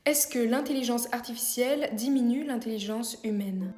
Est-ce que l'intelligence artificielle diminue l'intelligence humaine?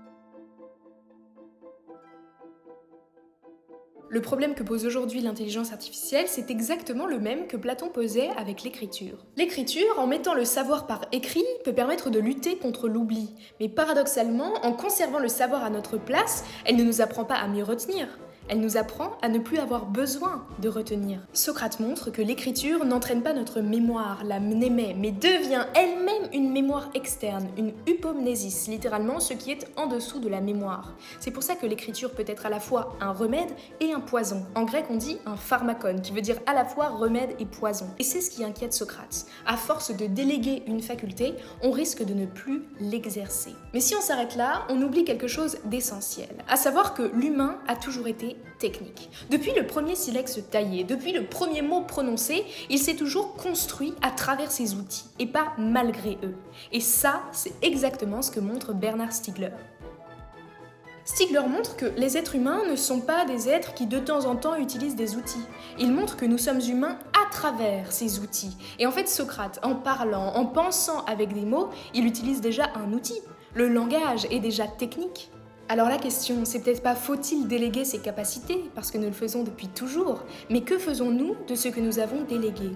Le problème que pose aujourd'hui l'intelligence artificielle, c'est exactement le même que Platon posait avec l'écriture. L'écriture, en mettant le savoir par écrit, peut permettre de lutter contre l'oubli. Mais paradoxalement, en conservant le savoir à notre place, elle ne nous apprend pas à mieux retenir. Elle nous apprend à ne plus avoir besoin de retenir. Socrate montre que l'écriture n'entraîne pas notre mémoire, la mnémée, mais devient elle-même une mémoire externe, une hypomnésis, littéralement ce qui est en dessous de la mémoire. C'est pour ça que l'écriture peut être à la fois un remède et un poison. En grec, on dit un pharmakon, qui veut dire à la fois remède et poison. Et c'est ce qui inquiète Socrate. À force de déléguer une faculté, on risque de ne plus l'exercer. Mais si on s'arrête là, on oublie quelque chose d'essentiel, à savoir que l'humain a toujours été technique. Depuis le premier silex taillé, depuis le premier mot prononcé, il s'est toujours construit à travers ses outils, et pas malgré eux. Et ça, c'est exactement ce que montre Bernard Stiegler. Stiegler montre que les êtres humains ne sont pas des êtres qui de temps en temps utilisent des outils. Il montre que nous sommes humains à travers ces outils. Et en fait, Socrate, en parlant, en pensant avec des mots, il utilise déjà un outil. Le langage est déjà technique. Alors la question, c'est peut-être pas faut-il déléguer ses capacités, parce que nous le faisons depuis toujours, mais que faisons-nous de ce que nous avons délégué?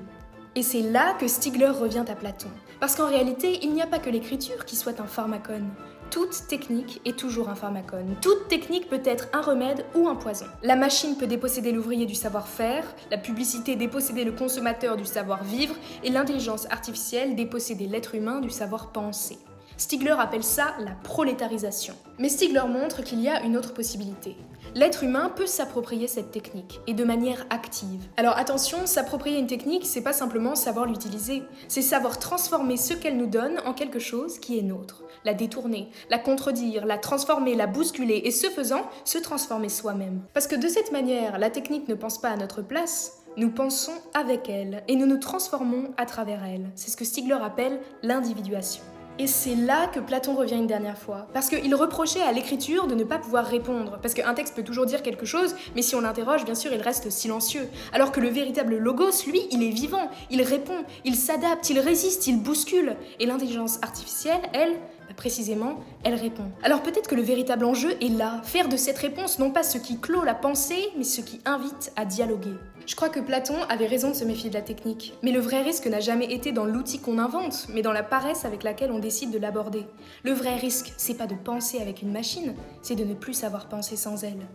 Et c'est là que Stiegler revient à Platon. Parce qu'en réalité, il n'y a pas que l'écriture qui soit un pharmakon. Toute technique est toujours un pharmakon. Toute technique peut être un remède ou un poison. La machine peut déposséder l'ouvrier du savoir-faire, la publicité déposséder le consommateur du savoir-vivre, et l'intelligence artificielle déposséder l'être humain du savoir-penser. Stiegler appelle ça la prolétarisation. Mais Stiegler montre qu'il y a une autre possibilité. L'être humain peut s'approprier cette technique, et de manière active. Alors attention, s'approprier une technique, c'est pas simplement savoir l'utiliser, c'est savoir transformer ce qu'elle nous donne en quelque chose qui est nôtre. La détourner, la contredire, la transformer, la bousculer, et ce faisant, se transformer soi-même. Parce que de cette manière, la technique ne pense pas à notre place, nous pensons avec elle, et nous nous transformons à travers elle. C'est ce que Stiegler appelle l'individuation. Et c'est là que Platon revient une dernière fois, parce qu'il reprochait à l'écriture de ne pas pouvoir répondre, parce qu'un texte peut toujours dire quelque chose, mais si on l'interroge, bien sûr, il reste silencieux. Alors que le véritable logos, lui, il est vivant, il répond, il s'adapte, il résiste, il bouscule. Et l'intelligence artificielle, elle, précisément, elle répond. Alors peut-être que le véritable enjeu est là, faire de cette réponse non pas ce qui clôt la pensée, mais ce qui invite à dialoguer. Je crois que Platon avait raison de se méfier de la technique, mais le vrai risque n'a jamais été dans l'outil qu'on invente, mais dans la paresse avec laquelle on décide de l'aborder. Le vrai risque, c'est pas de penser avec une machine, c'est de ne plus savoir penser sans elle.